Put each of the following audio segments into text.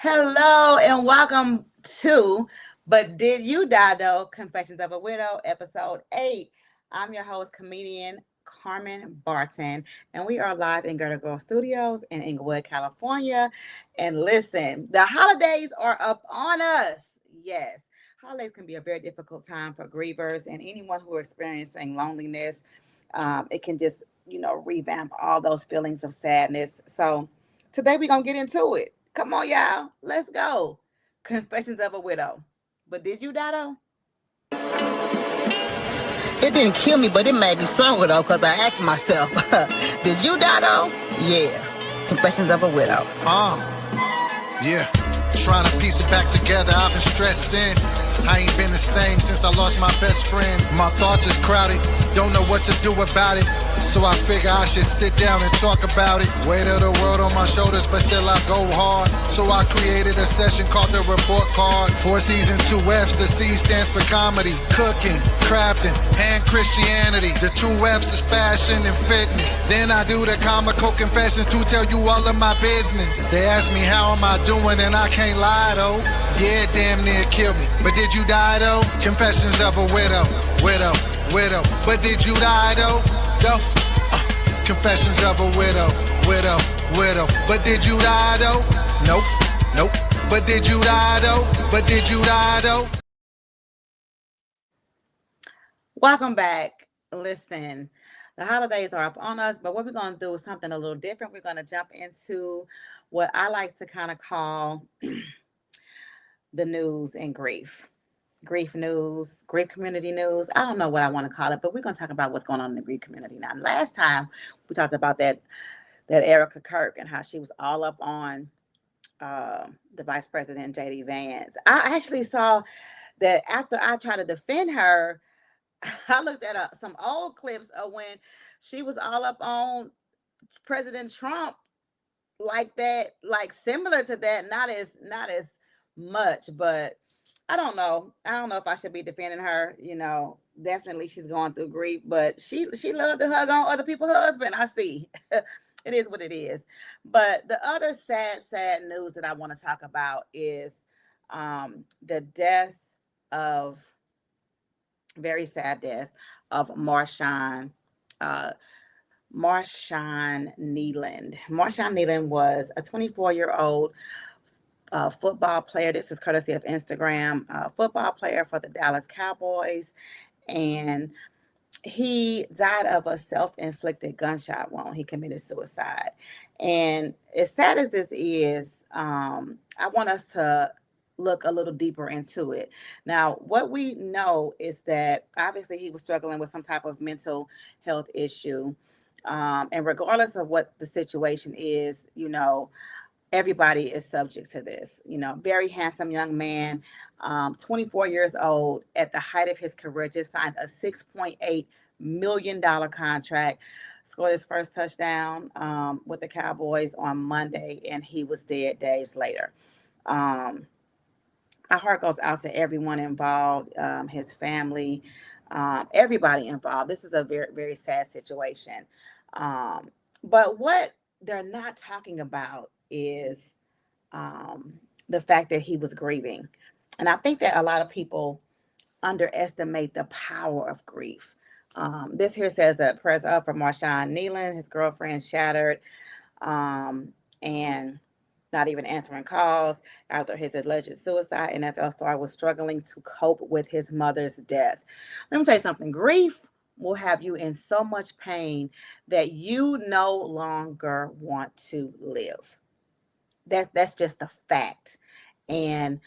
Hello and welcome to But Did You Die Though? Confessions of a Widow, episode 8. I'm your host, comedian Carmen Barton, and we are live in Gerda Girl Studios in Inglewood, California. And listen, the holidays are up on us. Yes, holidays can be a very difficult time for grievers and anyone who are experiencing loneliness. It can just, revamp all those feelings of sadness. So today we're going to get into it. Come on, y'all. Let's go. Confessions of a Widow. But did you die though? It didn't kill me, but it made me stronger though, because I asked myself, did you die though? Yeah. Confessions of a Widow. Yeah. Trying to piece it back together, I've been stressing. I ain't been the same since I lost my best friend. My thoughts is crowded, don't know what to do about it. So I figure I should sit down and talk about it. Weight of the world on my shoulders, but still I go hard. So I created a session called the Report Card. 4 C's and 2 F's, the C stands for comedy, cooking, crafting, and Christianity. The 2 F's is fashion and fitness. Then I do the comical confessions to tell you all of my business. They ask me how am I doing and I can't lie though. Yeah, damn near killed me. But did you die though? Confessions of a widow. But did you die though? Confessions of a widow. But did you die though? Nope. But did you die though? Welcome back. Listen, the holidays are up on us, but what we're going to do is something a little different. We're going to jump into what I like to kind of call the news and grief. Grief news, grief community news. I don't know what I want to call it, but we're going to talk about what's going on in the grief community now. Last time we talked about that Erica Kirk and how she was all up on the Vice President J.D. Vance. I actually saw that after I tried to defend her, I looked at some old clips of when she was all up on President Trump like that, like similar to that, not as much, but I don't know. I don't know if I should be defending her. Definitely she's going through grief, but she loved to hug on other people's husband. I see. It is what it is. But the other sad news that I want to talk about is the death of, very sad death of Marshawn Kneeland. Marshawn Kneeland was a 24-year-old football player. This is courtesy of Instagram. Football player for the Dallas Cowboys, and he died of a self-inflicted gunshot wound. He committed suicide. And as sad as this is, I want us to look a little deeper into it. Now, what we know is that obviously he was struggling with some type of mental health issue. And regardless of what the situation is, everybody is subject to this. Very handsome young man, 24 years old, at the height of his career, just signed a $6.8 million contract, scored his first touchdown with the Cowboys on Monday, and he was dead days later. Our heart goes out to everyone involved, his family, everybody involved. This is a very, very sad situation. But what they're not talking about is the fact that he was grieving. And I think that a lot of people underestimate the power of grief. This here says that prayers up for Marshawn Kneeland, his girlfriend shattered, and not even answering calls after his alleged suicide. NFL star was struggling to cope with his mother's death. Let me tell you something. Grief will have you in so much pain that you no longer want to live. That's just a fact. And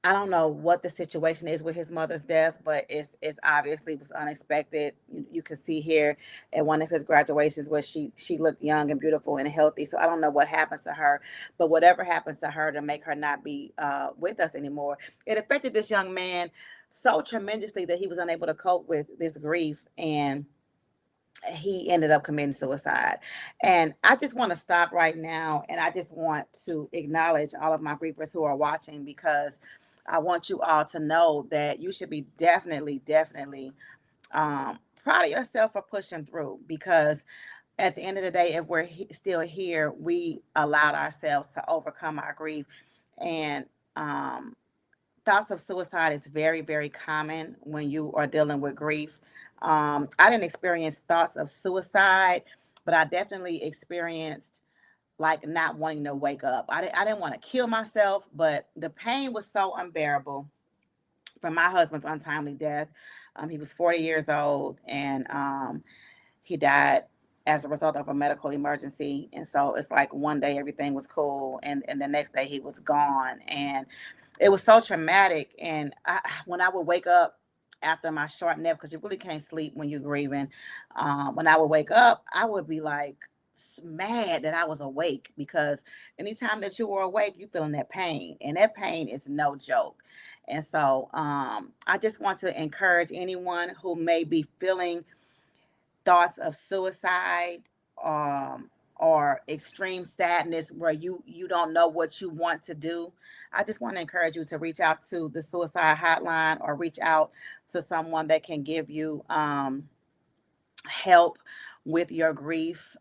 I don't know what the situation is with his mother's death, but it's obviously was unexpected. You can see here at one of his graduations where she looked young and beautiful and healthy. So I don't know what happens to her, but whatever happens to her to make her not be with us anymore, it affected this young man so tremendously that he was unable to cope with this grief, and he ended up committing suicide. And I just want to stop right now, and I just want to acknowledge all of my grievers who are watching, because I want you all to know that you should be definitely proud of yourself for pushing through, because at the end of the day, if we're still here, we allowed ourselves to overcome our grief. And um, thoughts of suicide is very, very common when you are dealing with grief. I didn't experience thoughts of suicide, but I definitely experienced like not wanting to wake up. I didn't want to kill myself, but the pain was so unbearable from my husband's untimely death. He was 40 years old, and he died as a result of a medical emergency. And so it's like one day everything was cool, and the next day he was gone. And it was so traumatic. And when I would wake up after my short nap, because you really can't sleep when you're grieving, when I would wake up, I would be like mad that I was awake, because anytime that you were awake, you feeling that pain, and that pain is no joke. And so I just want to encourage anyone who may be feeling thoughts of suicide, um, or extreme sadness where you don't know what you want to do. I just want to encourage you to reach out to the suicide hotline, or reach out to someone that can give you help with your grief.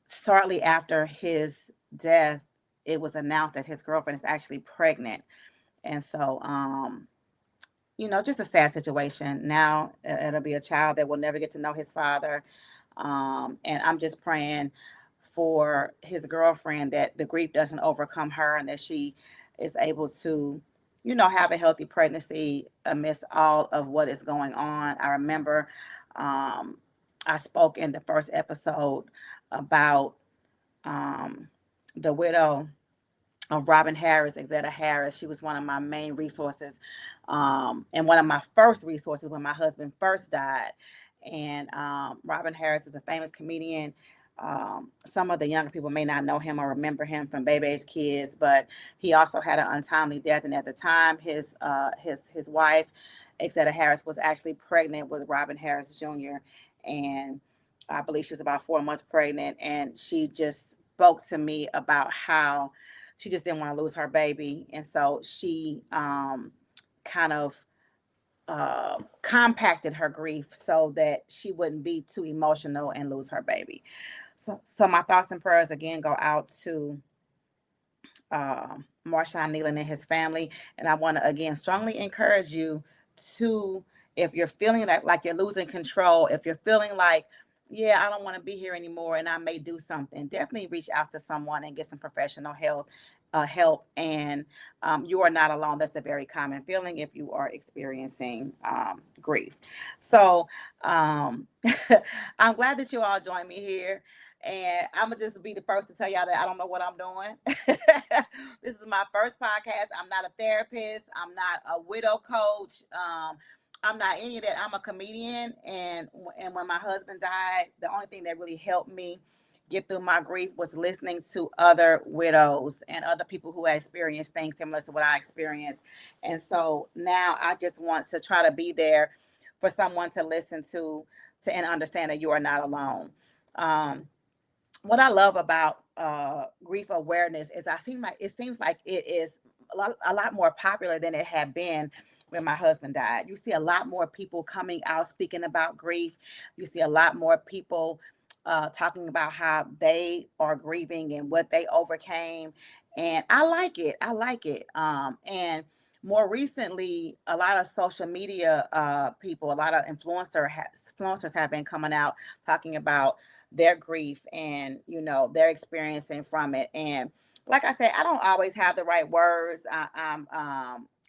Shortly after his death, it was announced that his girlfriend is actually pregnant. And so just a sad situation. Now it'll be a child that will never get to know his father. And I'm just praying for his girlfriend that the grief doesn't overcome her, and that she is able to, have a healthy pregnancy amidst all of what is going on. I remember I spoke in the first episode about the widow of Robin Harris, Exetta Harris. She was one of my main resources, and one of my first resources when my husband first died. And Robin Harris is a famous comedian. Some of the younger people may not know him or remember him from Bebe's Kids, but he also had an untimely death. And at the time, his wife, Exetta Harris, was actually pregnant with Robin Harris Jr. And I believe she was about 4 months pregnant. And she just spoke to me about how she just didn't want to lose her baby. And so she kind of compacted her grief so that she wouldn't be too emotional and lose her baby. So my thoughts and prayers again go out to Marshawn Nealon and his family. And I want to again strongly encourage you to, if you're feeling like you're losing control, if you're feeling like, yeah, I don't want to be here anymore and I may do something, definitely reach out to someone and get some professional help. And you are not alone. That's a very common feeling if you are experiencing grief. So I'm glad that you all joined me here. And I'm gonna just be the first to tell y'all that I don't know what I'm doing. This is my first podcast. I'm not a therapist. I'm not a widow coach. I'm not any of that. I'm a comedian. And when my husband died, the only thing that really helped me get through my grief was listening to other widows and other people who had experienced things similar to what I experienced. And so now I just want to try to be there for someone to listen to and understand that you are not alone. What I love about grief awareness is it seems like it is a lot more popular than it had been when my husband died. You see a lot more people coming out speaking about grief. You see a lot more people talking about how they are grieving and what they overcame. And I like it. I like it. And more recently, a lot of social media people, a lot of influencers have been coming out talking about their grief and they're experiencing from it. And like I said, I don't always have the right words.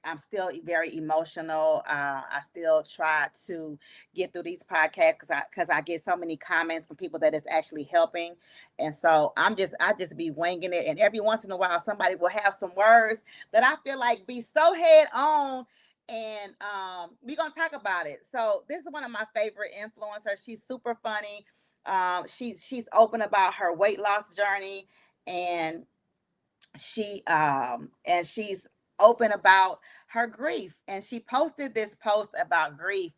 I'm still very emotional. I still try to get through these podcasts because I get so many comments from people that it's actually helping. And so I just be winging it. And every once in a while, somebody will have some words that I feel like be so head on. And we're gonna talk about it. So this is one of my favorite influencers. She's super funny. She's open about her weight loss journey, and she's open about her grief. And she posted this post about grief.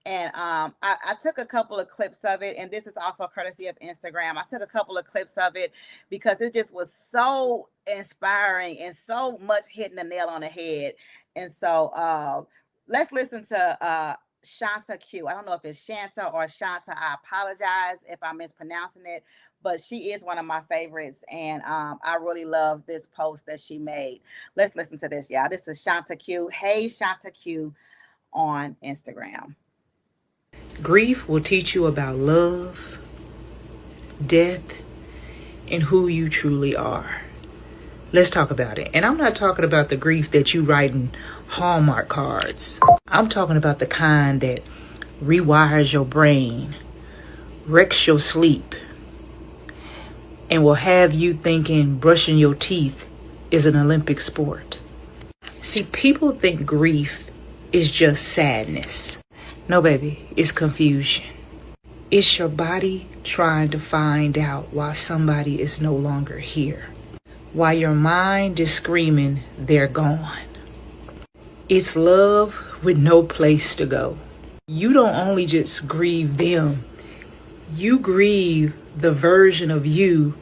And I took a couple of clips of it, and this is also courtesy of Instagram. I took a couple of clips of it because it just was so inspiring and so much hitting the nail on the head. And so let's listen to Shanta Q. I don't know if it's Shanta or Shanta. I apologize if I'm mispronouncing it, but she is one of my favorites, and I really love this post that she made. Let's listen to this, y'all. This is Shanta Q. Hey, Shanta Q on Instagram. Grief will teach you about love, death, and who you truly are. Let's talk about it. And I'm not talking about the grief that you write in Hallmark cards. I'm talking about the kind that rewires your brain, wrecks your sleep, and will have you thinking brushing your teeth is an Olympic sport. See, people think grief is just sadness. No, baby, it's confusion. It's your body trying to find out why somebody is no longer here. Why your mind is screaming, they're gone. It's love with no place to go. You don't only just grieve them, you grieve the version of you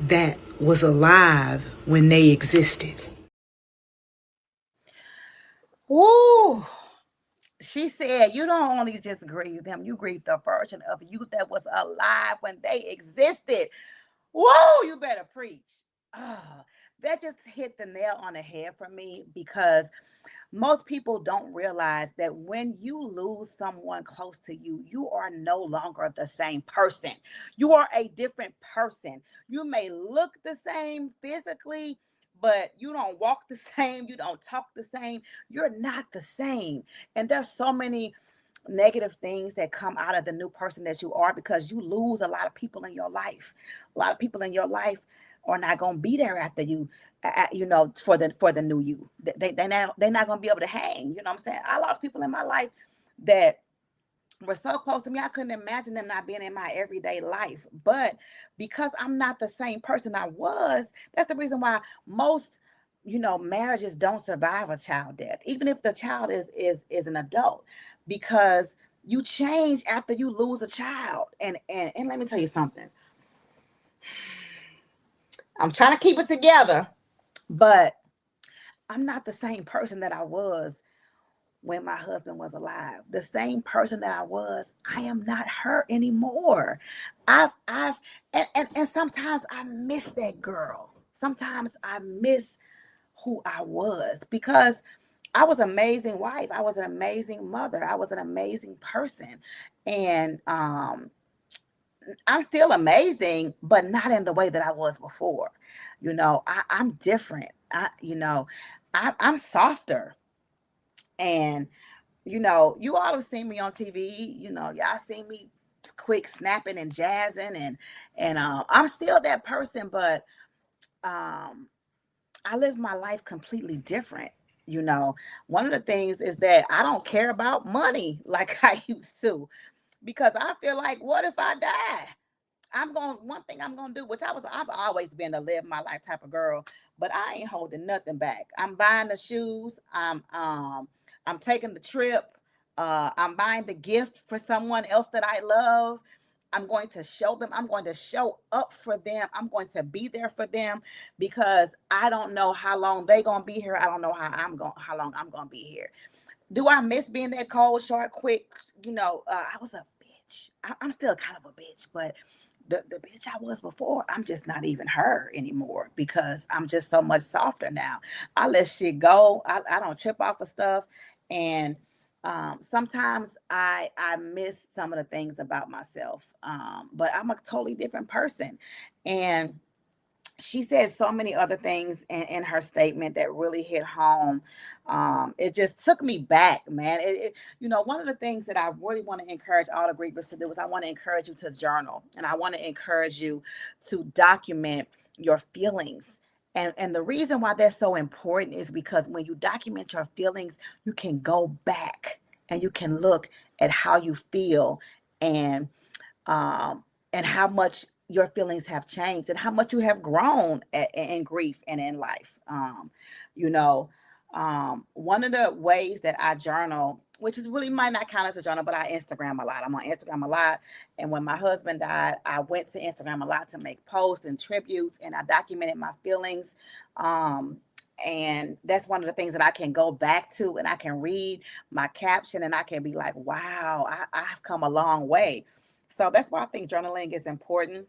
that was alive when they existed. Woo! She said, you don't only just grieve them, you grieve the version of you that was alive when they existed. Whoa, you better preach. That just hit the nail on the head for me, because most people don't realize that when you lose someone close to you, you are no longer the same person. You are a different person. You may look the same physically, but you don't walk the same. You don't talk the same. You're not the same. And there's so many negative things that come out of the new person that you are, because you lose a lot of people in your life. A lot of people in your life are not going to be there after you, for the new you. They're not going to be able to hang. You know what I'm saying? I lost people in my life that were so close to me, I couldn't imagine them not being in my everyday life. But because I'm not the same person I was, that's the reason why most, marriages don't survive a child death, even if the child is an adult, because you change after you lose a child. And let me tell you something. I'm trying to keep it together, but I'm not the same person that I was when my husband was alive. The same person that I was, I am not her anymore. And sometimes I miss that girl. Sometimes I miss who I was, because I was an amazing wife. I was an amazing mother. I was an amazing person. And I'm still amazing, but not in the way that I was before. I'm different. I'm softer. And, you all have seen me on TV. Y'all seen me quick snapping and jazzing, and I'm still that person, but I live my life completely different. One of the things is that I don't care about money like I used to, because I feel like, what if I die? One thing I'm gonna do, which I've always been a live my life type of girl, but I ain't holding nothing back. I'm buying the shoes. I'm taking the trip. I'm buying the gift for someone else that I love. I'm going to show them. I'm going to show up for them. I'm going to be there for them, because I don't know how long they gonna be here. I don't know how long I'm gonna be here. Do I miss being that cold, short, quick? I was a bitch. I'm still kind of a bitch, but the bitch I was before, I'm just not even her anymore, because I'm just so much softer now. I let shit go. I don't trip off of stuff. And sometimes I miss some of the things about myself. But I'm a totally different person. And she said so many other things in her statement that really hit home. It just took me back, man. One of the things that I really want to encourage all the grievers to do is I want to encourage you to journal, and I want to encourage you to document your feelings. And the reason why that's so important is because when you document your feelings, you can go back and you can look at how you feel, and how much your feelings have changed and how much you have grown in grief and in life. One of the ways that I journal, which is really might not count as a journal, but I Instagram a lot. I'm on Instagram a lot. And when my husband died, I went to Instagram a lot to make posts and tributes, and I documented my feelings. And that's one of the things that I can go back to, and I can read my caption and I can be like, wow, I've come a long way. So that's why I think journaling is important.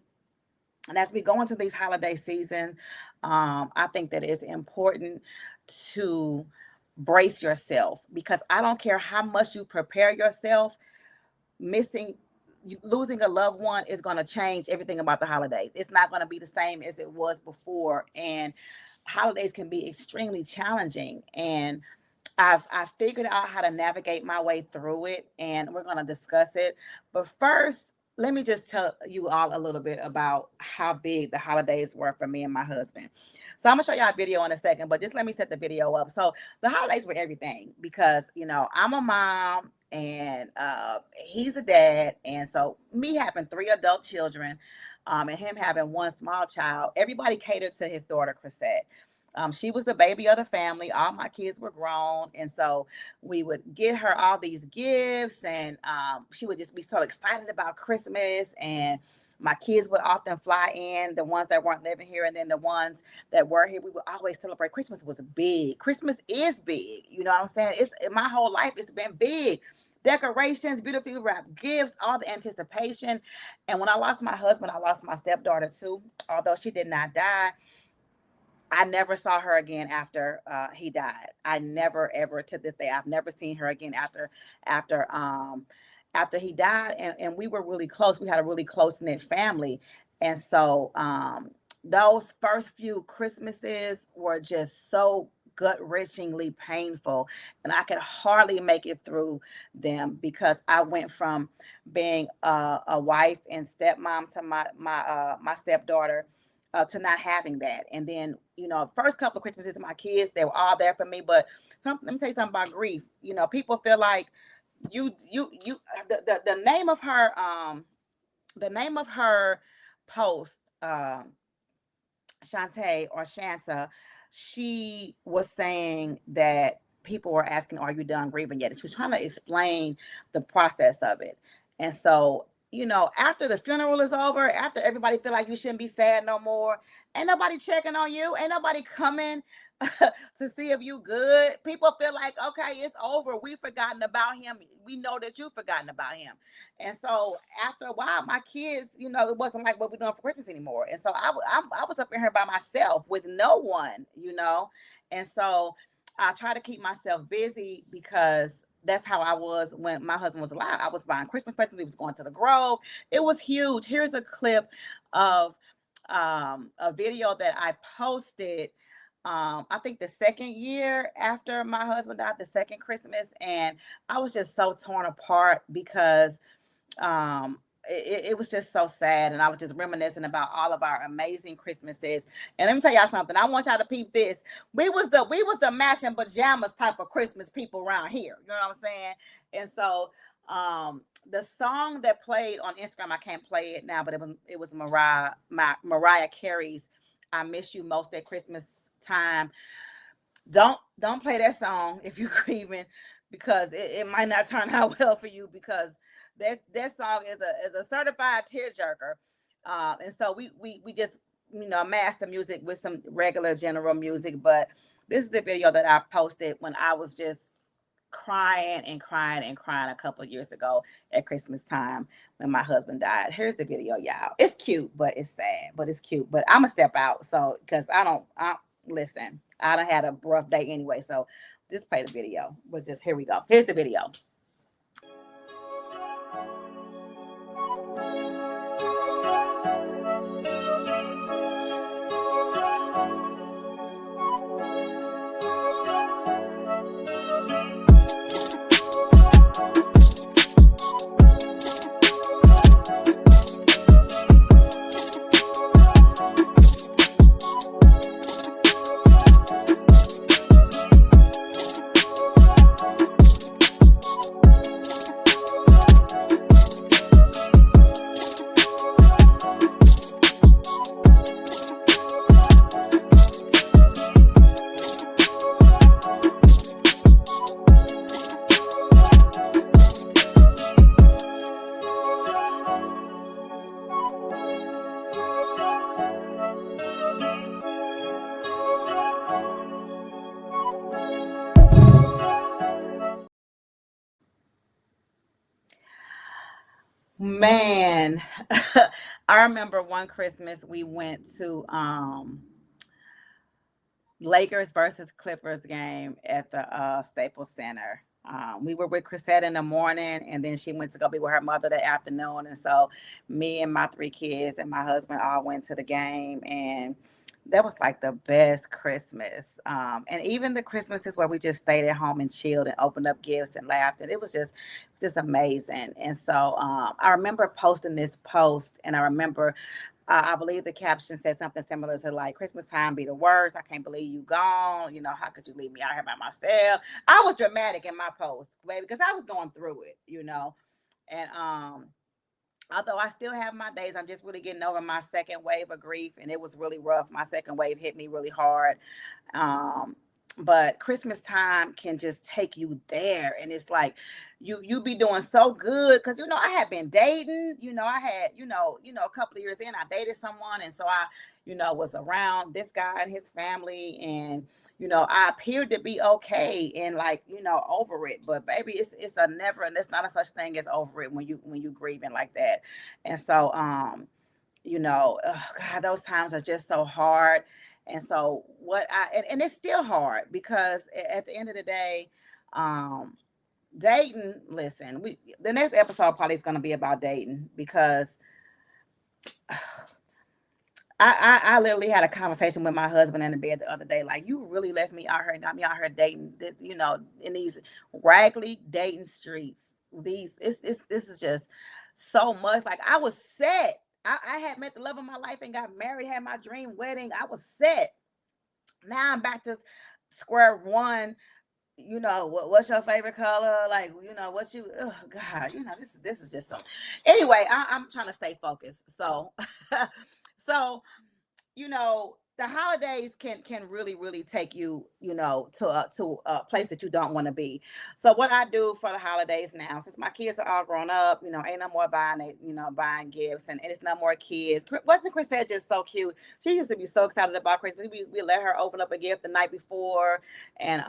And as we go into these holiday seasons, I think that it's important to brace yourself, because I don't care how much you prepare yourself, missing losing a loved one is going to change everything about the holidays. It's not going to be the same as it was before, and holidays can be extremely challenging. And I've figured out how to navigate my way through it, and we're going to discuss it. But first, let me just tell you all a little bit about how big the holidays were for me and my husband. So I'm gonna show y'all a video in a second, but just let me set the video up. So the holidays were everything, because I'm a mom and he's a dad, and so me having 3 adult children, and him having 1 small child, everybody catered to his daughter Chrisette. She was the baby of the family. All my kids were grown. And so we would get her all these gifts, and she would just be so excited about Christmas. And my kids would often fly in, the ones that weren't living here, and then the ones that were here. We would always celebrate. Christmas was big. Christmas is big. You know what I'm saying? My whole life, it's been big. Decorations, beautifully wrapped gifts, all the anticipation. And when I lost my husband, I lost my stepdaughter too. Although she did not die, I never saw her again after he died. I never, ever, to this day, I've never seen her again after he died. And we were really close. We had a really close-knit family. And so those first few Christmases were just so gut-wrenchingly painful. And I could hardly make it through them, because I went from being a wife and stepmom to my stepdaughter, to not having that. And then, first couple of Christmases, my kids, they were all there for me. But let me tell you something about grief. People feel like the name of her post, Shanta, she was saying that people were asking, are you done grieving yet? And she was trying to explain the process of it. And so, after the funeral is over, after everybody feel like you shouldn't be sad no more, ain't nobody checking on you, ain't nobody coming to see if you good. People feel like, okay, it's over. We've forgotten about him. We know that you've forgotten about him. And so after a while, my kids, it wasn't like what we're doing for Christmas anymore. And so I was up in here by myself with no one, And so I try to keep myself busy, because that's how I was when my husband was alive. I was buying Christmas presents. We was going to the Grove. It was huge. Here's a clip of a video that I posted, I think the second year after my husband died, the second Christmas. And I was just so torn apart, because it was just so sad. And I was just reminiscing about all of our amazing Christmases. And let me tell y'all something. I want y'all to peep this. We was the matching pajamas type of Christmas people around here. You know what I'm saying? And so the song that played on Instagram, I can't play it now, but it was Mariah Carey's I Miss You Most at Christmas Time. Don't play that song if you're grieving, because it might not turn out well for you, because that song is a certified tearjerker. And so we just mask the music with some regular general music. But this is the video that I posted when I was just crying a couple of years ago at Christmas time when my husband died. Here's the video, y'all. It's cute, but it's sad, but it's cute. But I'm gonna step out, so because I done had a rough day anyway. So just play the video. But just here we go. Here's the video. Man, I remember one Christmas we went to Lakers versus Clippers game at the Staples Center. We were with Chrisette in the morning, and then she went to go be with her mother that afternoon. And so, me and my three kids and my husband all went to the game, and that was like the best Christmas. And even the Christmases where we just stayed at home and chilled and opened up gifts and laughed, and it was just amazing. And so, I remember posting this post, and I remember I believe the caption said something similar to like Christmas time be the worst. I can't believe you gone. You know, how could you leave me out here by myself? I was dramatic in my post, baby, because I was going through it, you know. And although I still have my days, I'm just really getting over my second wave of grief, and it was really rough. My second wave hit me really hard. Um, but Christmas time can just take you there, and it's like you be doing so good because I had been dating. I had a couple of years in, I dated someone, and so I was around this guy and his family, and I appeared to be okay and like over it, but baby, it's a never, and it's not a such thing as over it when you grieving like that. And so God, those times are just so hard. And so and it's still hard because at the end of the day, dating, listen, the next episode probably is going to be about dating because I literally had a conversation with my husband in the bed the other day. Like, you really left me out here and got me out here dating, in these raggedy dating streets. This is just so much. Like, I was set. I had met the love of my life and got married, had my dream wedding. I was set. Now I'm back to square one. What's your favorite color? Like, what you, oh God, this is just so. Anyway, I'm trying to stay focused. So, so, the holidays can really, really take you, to a place that you don't want to be. So what I do for the holidays now, since my kids are all grown up, ain't no more buying it, buying gifts, and it's no more kids. Wasn't Chrisette just so cute? She used to be so excited about Christmas. We let her open up a gift the night before, and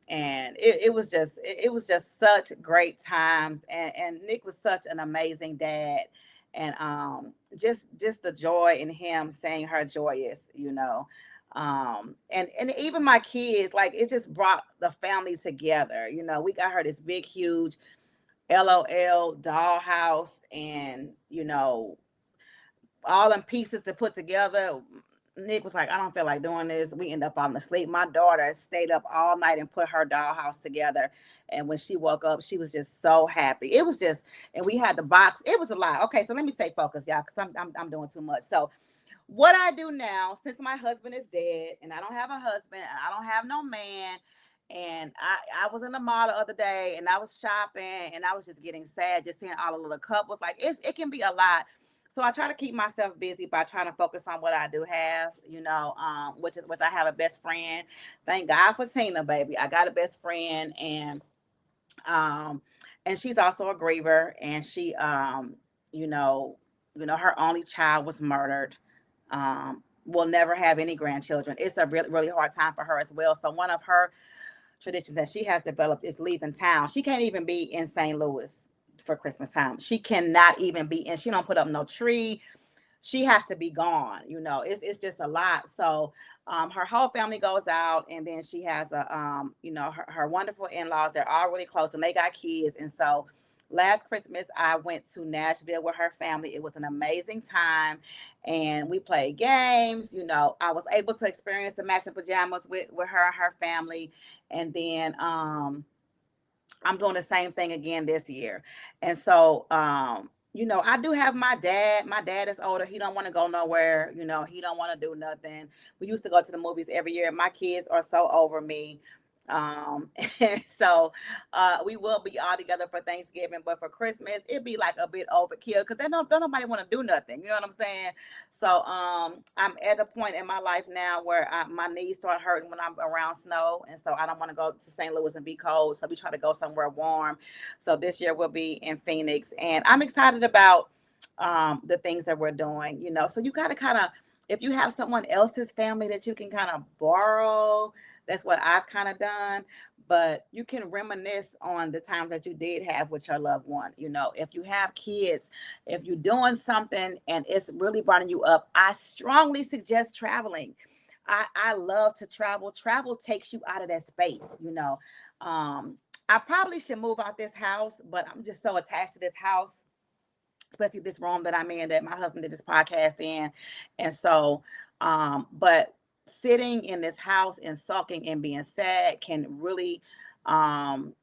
it was just such great times. And Nick was such an amazing dad. And just the joy in him saying her joyous, and even my kids, like, it just brought the family together. We got her this big huge LOL dollhouse, and all in pieces to put together. Nick was like, I don't feel like doing this. We end up falling asleep. My daughter stayed up all night and put her dollhouse together. And when she woke up, she was just so happy. It was just, and we had the box. It was a lot. Okay, so let me stay focused, y'all, because I'm doing too much. So what I do now, since my husband is dead and I don't have a husband and I don't have no man, and I was in the mall the other day and I was shopping and I was just getting sad, just seeing all the little couples. Like, it can be a lot. So I try to keep myself busy by trying to focus on what I do have, which I have a best friend. Thank God for Tina, baby. I got a best friend, and she's also a griever, and she her only child was murdered. Will never have any grandchildren. It's a really, really hard time for her as well. So one of her traditions that she has developed is leaving town. She can't even be in St. Louis for Christmas time. She cannot even be in. She don't put up no tree. She has to be gone. It's just a lot. So her whole family goes out, and then she has her wonderful in-laws. They're all really close, and they got kids. And so last Christmas, I went to Nashville with her family. It was an amazing time, and we played games. I was able to experience the matching pajamas with her and her family, and then I'm doing the same thing again this year. And so, I do have my dad. My dad is older. He don't want to go nowhere. He don't want to do nothing. We used to go to the movies every year. My kids are so over me. And so we will be all together for Thanksgiving, but for Christmas it'd be like a bit overkill because don't nobody want to do nothing, you know what I'm saying? So I'm at a point in my life now where my knees start hurting when I'm around snow, and so I don't want to go to St. Louis and be cold, so we try to go somewhere warm. So this year we'll be in Phoenix, and I'm excited about the things that we're doing, so you got to kind of, if you have someone else's family that you can kind of borrow That's what I've kind of done. But you can reminisce on the times that you did have with your loved one. You know, if you have kids, if you're doing something and it's really burning you up, I strongly suggest traveling. I love to travel. Travel takes you out of that space, you know. I probably should move out this house, but I'm just so attached to this house, especially this room that I'm in, that my husband did this podcast in. And so, but sitting in this house and sulking and being sad can really um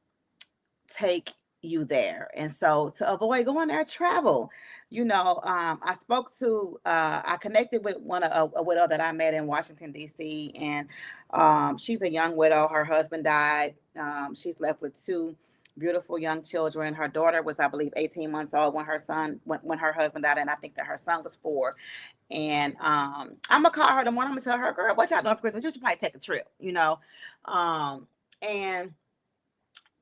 take you there. And so to avoid going there, travel. You know, I connected with a widow that I met in Washington, D.C. And she's a young widow. Her husband died. She's left with two beautiful young children. Her daughter was, I believe, 18 months old when her husband died, and I think that her son was 4. And I'm gonna call her tomorrow. I'm gonna tell her, girl, what y'all doing for Christmas? You should probably take a trip, you know. And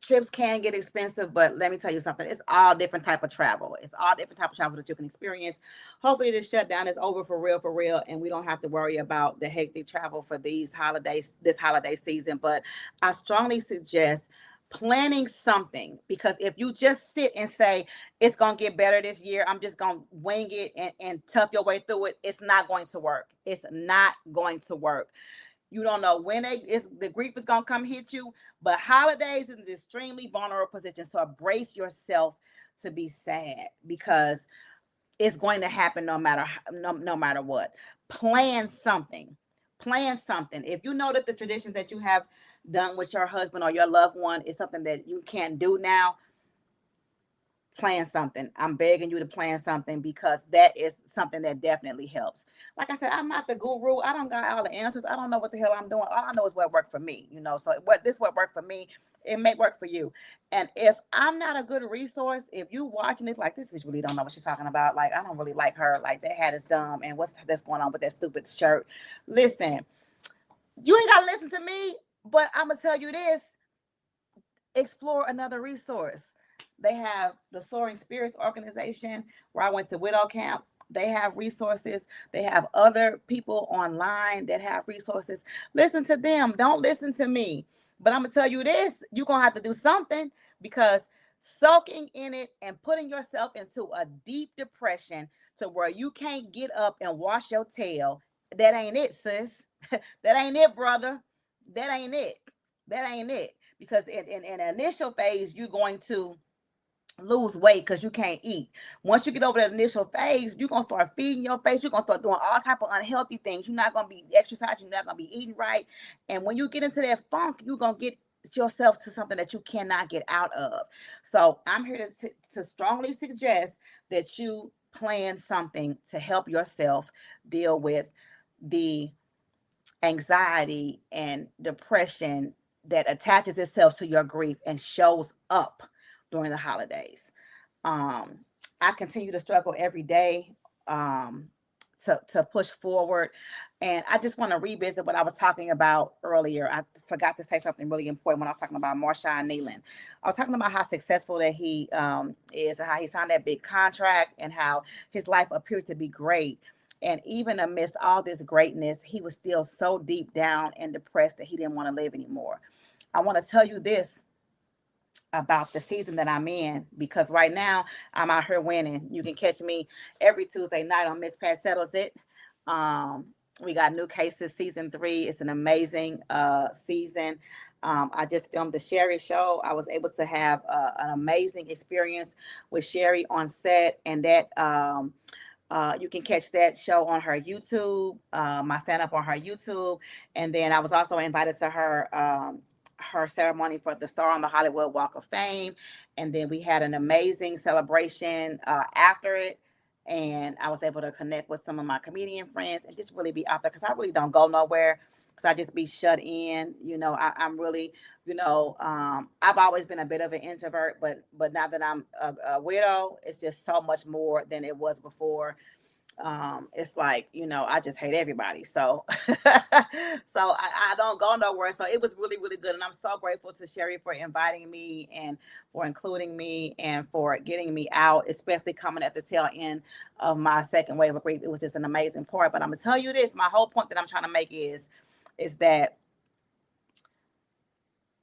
trips can get expensive, but let me tell you something. It's all different type of travel. It's all different type of travel that you can experience. Hopefully this shutdown is over for real, and we don't have to worry about the hectic travel for these holidays, this holiday season. But I strongly suggest planning something, because if you just sit and say it's going to get better this year, I'm just going to wing it and tough your way through it, it's not going to work. It's not going to work. You don't know when the grief is going to come hit you, but holidays is an extremely vulnerable position. So brace yourself to be sad, because it's going to happen no matter what. Plan something. Plan something. If you know that the traditions that you have done with your husband or your loved one is something that you can't do now, plan something. I'm begging you to plan something, because that is something that definitely helps. Like I said, I'm not the guru. I don't got all the answers. I don't know what the hell I'm doing. All I know is what worked for me, you know. So what worked for me, it may work for you. And if I'm not a good resource, if you watching this like, this bitch really don't know what she's talking about, like, I don't really like her, like that hat is dumb, and what's that's going on with that stupid shirt. Listen, you ain't gotta listen to me, but I'm gonna tell you this: explore another resource. They have the Soaring Spirits organization where I went to widow camp. They have resources. They have other people online that have resources. Listen to them. Don't listen to me. But I'm going to tell you this, you're going to have to do something, because soaking in it and putting yourself into a deep depression to where you can't get up and wash your tail, that ain't it, sis. That ain't it, brother. That ain't it. That ain't it. Because in the initial phase, you're going to lose weight because you can't eat. Once you get over that initial phase, you're gonna start feeding your face. You're gonna start doing all type of unhealthy things. You're not gonna be exercising. You're not gonna be eating right. And when you get into that funk, you're gonna get yourself to something that you cannot get out of. So I'm here to strongly suggest that you plan something to help yourself deal with the anxiety and depression that attaches itself to your grief and shows up during the holidays. I continue to struggle every day to push forward. And I just want to revisit what I was talking about earlier. I forgot to say something really important when I was talking about Marshawn Nealon. I was talking about how successful that he is, and how he signed that big contract, and how his life appeared to be great. And even amidst all this greatness, he was still so deep down and depressed that he didn't want to live anymore. I want to tell you this about the season that I'm in, because right now I'm out here winning. You can catch me every Tuesday night on Miss Pat Settles It. We got New Cases season 3. It's an amazing season. I just filmed the Sherry show. I was able to have an amazing experience with Sherry on set, and that you can catch that show on her YouTube, my stand up on her YouTube. And then I was also invited to her ceremony for the Star on the Hollywood Walk of Fame. And then we had an amazing celebration after it. And I was able to connect with some of my comedian friends and just really be out there, because I really don't go nowhere, because I just be shut in. You know, I'm really, I've always been a bit of an introvert, but now that I'm a widow, it's just so much more than it was before. It's like, I just hate everybody. So, I don't go nowhere. So it was really, really good. And I'm so grateful to Sherry for inviting me and for including me and for getting me out, especially coming at the tail end of my second wave of grief. It was just an amazing part. But I'm going to tell you this, my whole point that I'm trying to make is that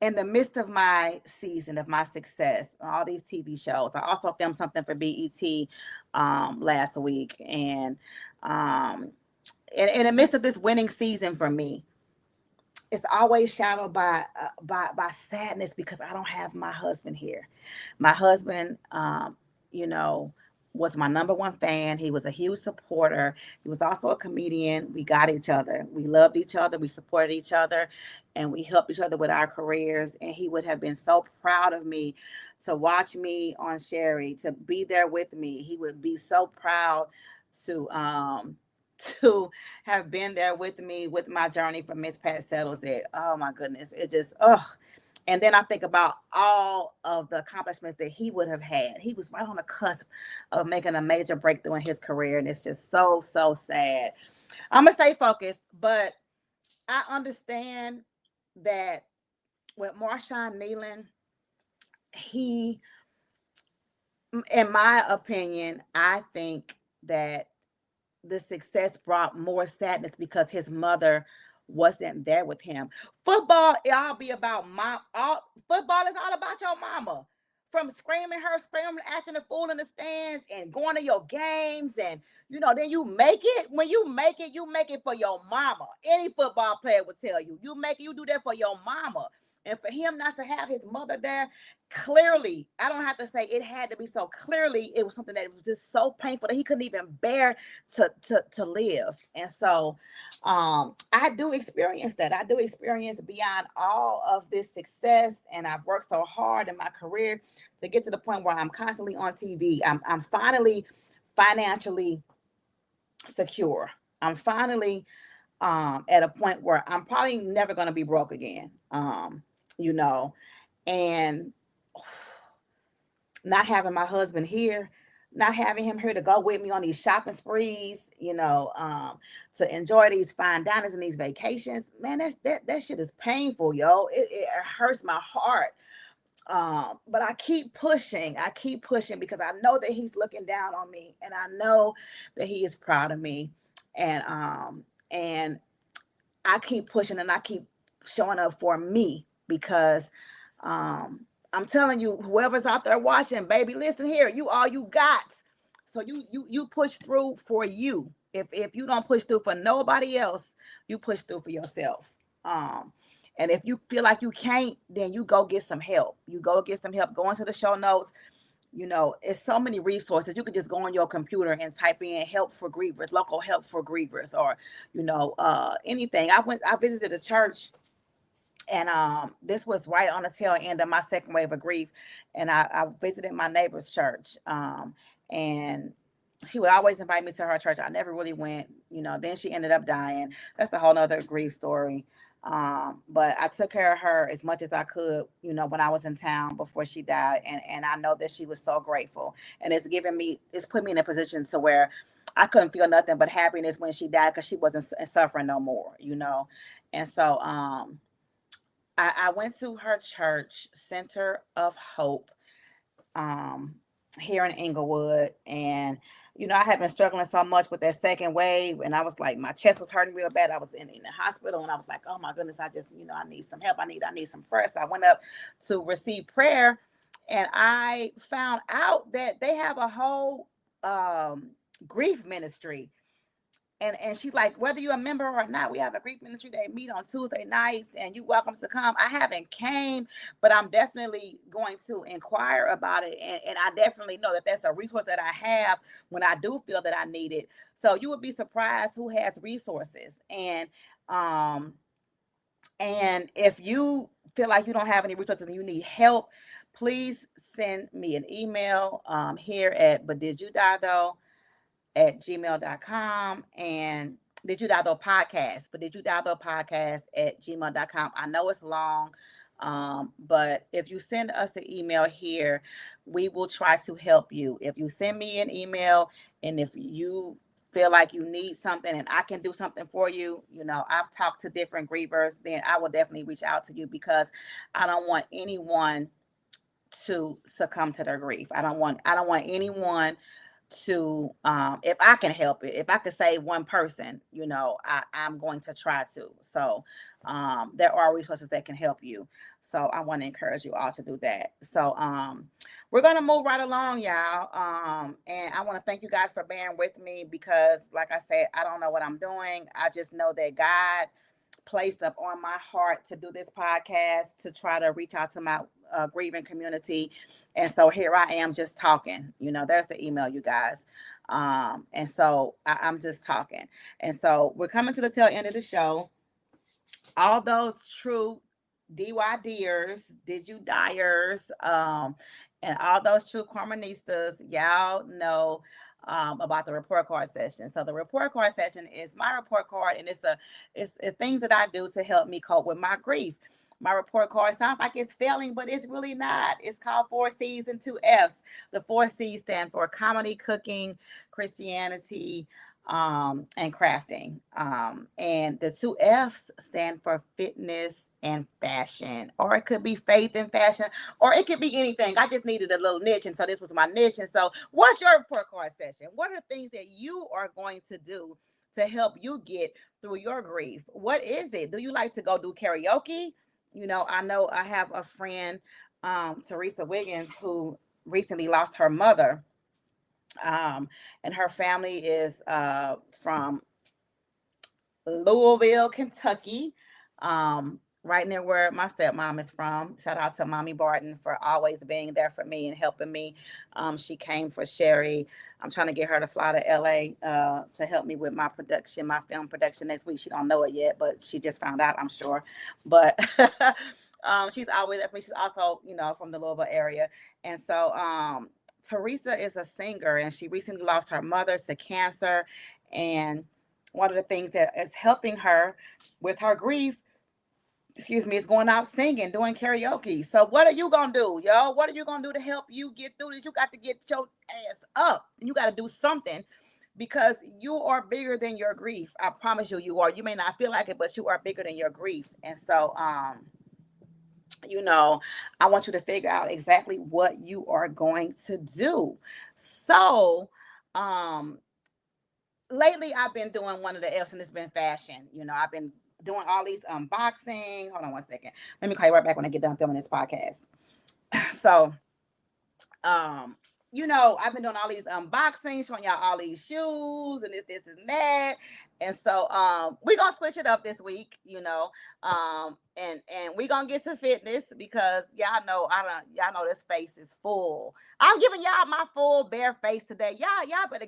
in the midst of my season of my success, all these TV shows, I also filmed something for BET last week, and in the midst of this winning season for me, it's always shadowed by sadness because I don't have my husband here. My husband, you know, was my number one fan. He was a huge supporter. He was also a comedian. We got each other. We loved each other. We supported each other, and we helped each other with our careers. And he would have been so proud of me to watch me on Sherry, to be there with me. He would be so proud to to have been there with me with my journey from Miss Pat Settles It. Oh my goodness. It just, and then I think about all of the accomplishments that he would have had. He was right on the cusp of making a major breakthrough in his career. And it's just so, so sad. I'm going to stay focused, but I understand that with Marshawn Nealon, he, in my opinion, I think that the success brought more sadness because his mother wasn't there with him. Football, it all be about mom. Football is all about your mama. From screaming, acting a fool in the stands, and going to your games, and then you make it. When you make it for your mama. Any football player would tell you, you do that for your mama. And for him not to have his mother there, clearly, I don't have to say it had to be so. Clearly, it was something that was just so painful that he couldn't even bear to live. And so I do experience that. I do experience beyond all of this success. And I've worked so hard in my career to get to the point where I'm constantly on TV. I'm finally financially secure. I'm finally at a point where I'm probably never going to be broke again. And not having my husband here, not having him here to go with me on these shopping sprees, to enjoy these fine diners and these vacations, man, that shit is painful, yo. It hurts my heart. But I keep pushing because I know that he's looking down on me, and I know that he is proud of me. And I keep pushing, and I keep showing up for me because I'm telling you, whoever's out there watching, baby, listen here, you all you got. So you push through for you. If you don't push through for nobody else, you push through for yourself. And if you feel like you can't, then you go get some help. Go into the show notes. It's so many resources. You can just go on your computer and type in help for grievers, local help for grievers, or anything. I visited a church, and this was right on the tail end of my second wave of grief. And I visited my neighbor's church. And she would always invite me to her church. I never really went, then she ended up dying. That's a whole nother grief story. But I took care of her as much as I could, when I was in town before she died. And I know that she was so grateful. And it's put me in a position to where I couldn't feel nothing but happiness when she died, because she wasn't suffering no more, And so I went to her church, Center of Hope, here in Inglewood. And, I had been struggling so much with that second wave. And I was like, my chest was hurting real bad. I was in the hospital, and I was like, oh my goodness, I just, I need some help. I need some prayer. So I went up to receive prayer, and I found out that they have a whole grief ministry. And she's like, whether you're a member or not, we have a grief ministry. They meet on Tuesday nights, and you're welcome to come. I haven't came, but I'm definitely going to inquire about it. And I definitely know that that's a resource that I have when I do feel that I need it. So you would be surprised who has resources. And if you feel like you don't have any resources and you need help, please send me an email here at buhdidyoudie@gmail.com, and Did You Die Though podcast, buhdidyoudie@gmail.com. I know it's long, but if you send us an email here, we will try to help you. If you send me an email, and if you feel like you need something and I can do something for you, I've talked to different grievers, then I will definitely reach out to you, because I don't want anyone to succumb to their grief. I don't want anyone to if I can help it, if I could save one person, I'm going to try to. So there are resources that can help you. So I want to encourage you all to do that. So we're gonna move right along, y'all. And I want to thank you guys for bearing with me because, like I said, I don't know what I'm doing. I just know that God placed up on my heart to do this podcast to try to reach out to my grieving community. And so here I am just talking. There's the email, you guys. And so I'm just talking. And so we're coming to the tail end of the show. All those true DYDers, did you diers, and all those true Carmenistas, y'all know about the report card session. So the report card session is my report card, and it's things that I do to help me cope with my grief. My report card sounds like it's failing, but it's really not. It's called 4 C's and 2 F's. The 4 C's stand for comedy, cooking, Christianity, and crafting. And the 2 F's stand for fitness and fashion, or it could be faith and fashion, or it could be anything. I just needed a little niche, and so this was my niche. And so what's your report card session? What are things that you are going to do to help you get through your grief? What is it? Do you like to go do karaoke? I know I have a friend, Teresa Wiggins, who recently lost her mother. And her family is from Louisville, Kentucky, right near where my stepmom is from. Shout out to Mommy Barton for always being there for me and helping me. She came for Sherry. I'm trying to get her to fly to LA to help me with my production, my film production next week. She don't know it yet, but she just found out, I'm sure. But she's always there for me. She's also, from the Louisville area. And so Teresa is a singer, and she recently lost her mother to cancer. And one of the things that is helping her with her grief, is going out singing, doing karaoke. So what are you going to do, yo? What are you going to do to help you get through this? You got to get your ass up, and you got to do something because you are bigger than your grief. I promise you, you are. You may not feel like it, but you are bigger than your grief. And so, I want you to figure out exactly what you are going to do. So, lately I've been doing one of the F's, and it's been fashion. I've been doing all these unboxing. Hold on one second. Let me call you right back when I get done filming this podcast. So, I've been doing all these unboxings, showing y'all all these shoes and this and that. And so we're gonna switch it up this week, and we're gonna get to fitness because y'all know this face is full. I'm giving y'all my full bare face today. Y'all better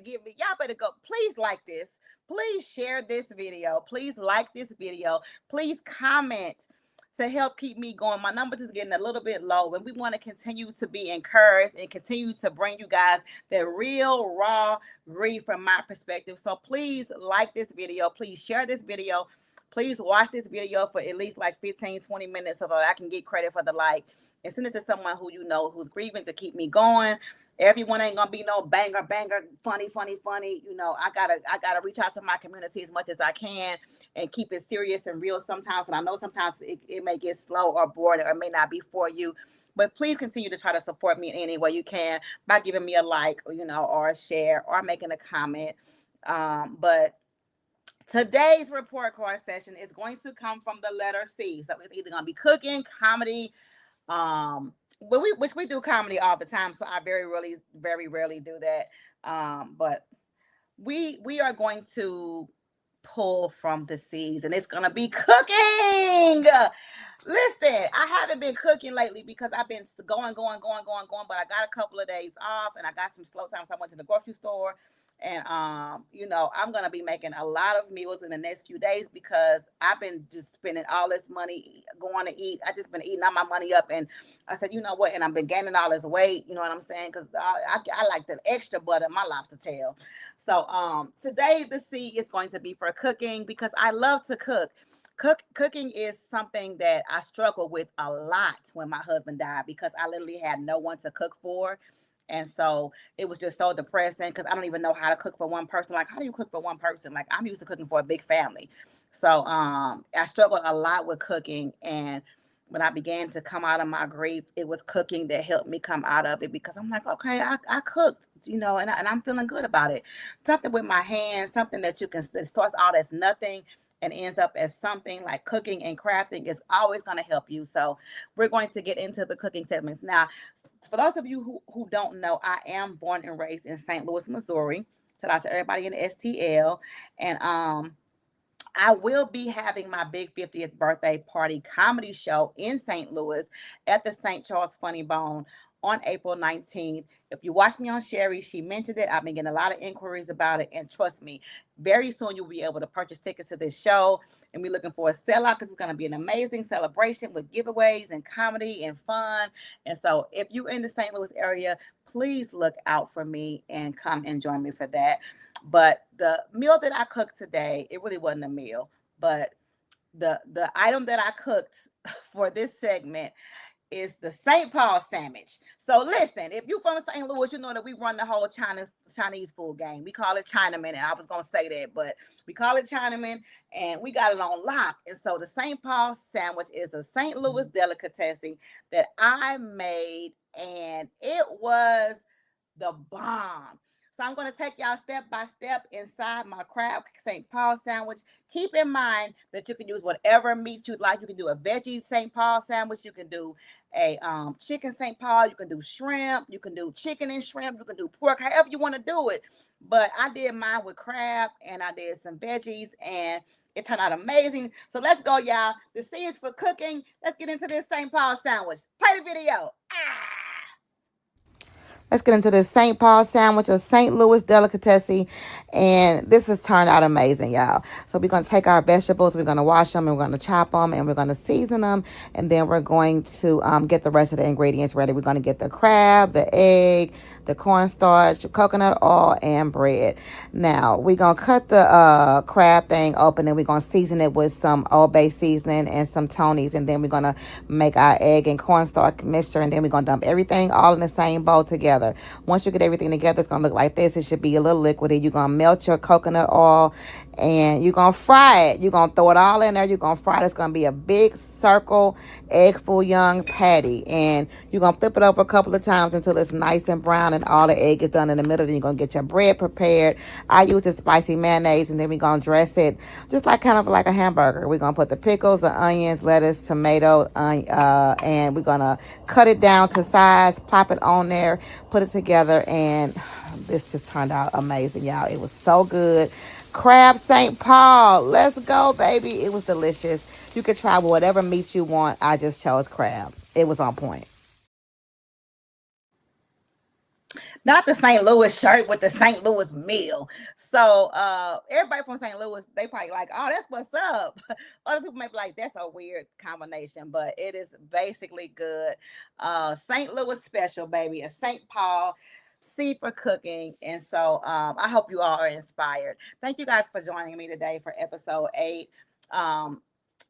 go. Please like this. Please share this video. Please like this video. Please comment to help keep me going. My numbers is getting a little bit low, and we want to continue to be encouraged and continue to bring you guys the real raw grief from my perspective. So please like this video. Please share this video. Please watch this video for at least like 15-20 minutes so that I can get credit for the like, and send it to someone who who's grieving to keep me going. Everyone ain't gonna be no banger, funny. I gotta reach out to my community as much as I can and keep it serious and real sometimes. And I know sometimes it may get slow or boring or it may not be for you. But please continue to try to support me in any way you can by giving me a like, or a share or making a comment. But today's report card session is going to come from the letter C. So it's either gonna be cooking, comedy, which we do comedy all the time, so I very rarely do that. But we are going to pull from the C's, and it's gonna be cooking. Listen, I haven't been cooking lately because I've been going, but I got a couple of days off and I got some slow time, so I went to the grocery store. And, I'm going to be making a lot of meals in the next few days because I've been just spending all this money going to eat. I just been eating all my money up. And I said, you know what? And I've been gaining all this weight. You know what I'm saying? Because I like the extra butter in my lobster tail. So today the C is going to be for cooking because I love to cook. Cooking is something that I struggled with a lot when my husband died because I literally had no one to cook for. And so it was just so depressing because I don't even know how to cook for one person. Like, how do you cook for one person? Like, I'm used to cooking for a big family. So I struggled a lot with cooking. And when I began to come out of my grief, it was cooking that helped me come out of it, because I'm like, okay, I cooked, and I'm feeling good about it. Something with my hands, something that that starts out as nothing and ends up as something, like cooking and crafting, is always going to help you. So we're going to get into the cooking segments. Now, for those of you who don't know, I am born and raised in St. Louis, Missouri. Shout out to everybody in the STL. And I will be having my big 50th birthday party comedy show in St. Louis at the St. Charles Funny Bone on April 19th. If you watch me on Sherry, she mentioned it. I've been getting a lot of inquiries about it. And trust me, very soon you'll be able to purchase tickets to this show. And we're looking for a sellout, because it's going to be an amazing celebration with giveaways and comedy and fun. And so if you're in the St. Louis area, please look out for me and come and join me for that. But the meal that I cooked today, it really wasn't a meal, but the item that I cooked for this segment is the St. Paul sandwich. So listen, if you're from St. Louis, you know that we run the whole Chinese food game. We call it Chinaman, and I was going to say that, but we call it Chinaman, and we got it on lock. And so the St. Paul sandwich is a St. Louis delicatessen that I made, and it was the bomb. So I'm going to take y'all step by step inside my crab St. Paul sandwich. Keep in mind that you can use whatever meat you'd like. You can do a veggie St. Paul sandwich. You can do a chicken St. Paul. You can do shrimp. You can do chicken and shrimp. You can do pork, however you want to do it. But I did mine with crab, and I did some veggies, and it turned out amazing. So let's go, y'all. The C is for cooking. Let's get into this St. Paul sandwich. Play the video. Let's get into this St. Paul sandwich, a St. Louis delicatessen, and this has turned out amazing, y'all. So we're going to take our vegetables, we're going to wash them, and we're going to chop them, and we're going to season them, and then we're going to get the rest of the ingredients ready. We're going to get the crab, the egg, the cornstarch, coconut oil, and bread. Now, we're going to cut the crab thing open, and we're going to season it with some Old Bay seasoning and some Tony's, and then we're going to make our egg and cornstarch mixture, and then we're going to dump everything all in the same bowl together. Once you get everything together, it's going to look like this. It should be a little liquidy. You're going to melt your coconut oil, and you're going to fry it. You're going to throw it all in there. You're going to fry it. It's going to be a big circle egg foo young patty, and you're going to flip it over a couple of times until it's nice and brown and all the egg is done in the middle. Then you're going to get your bread prepared. I use the spicy mayonnaise, and then we're going to dress it just like kind of like a hamburger. We're going to put the pickles, the onions, lettuce, tomato, and we're going to cut it down to size, plop it on there, put it together, and this just turned out amazing, y'all. It was so good. Crab St. Paul, let's go, baby. It was delicious. You could try whatever meat you want. I just chose crab. It was on point. Not the St. Louis shirt with the St. Louis meal. So everybody from St. Louis, they probably like, oh, that's what's up. Other people may be like, that's a weird combination, but it is basically good. St. Louis special, baby. A St. Paul. C for cooking. And so I hope you all are inspired. Thank you guys for joining me today for episode 8.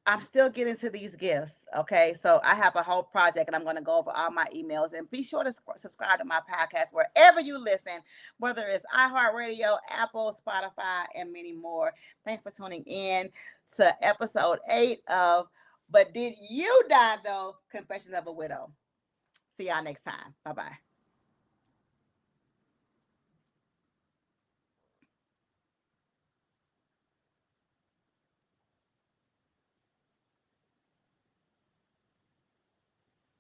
I'm still getting to these gifts. Okay. So I have a whole project, and I'm going to go over all my emails, and be sure to subscribe to my podcast wherever you listen, whether it's iHeartRadio, Apple, Spotify, and many more. Thanks for tuning in to episode 8 of But Did You Die Though? Confessions of a Widow. See y'all next time. Bye-bye.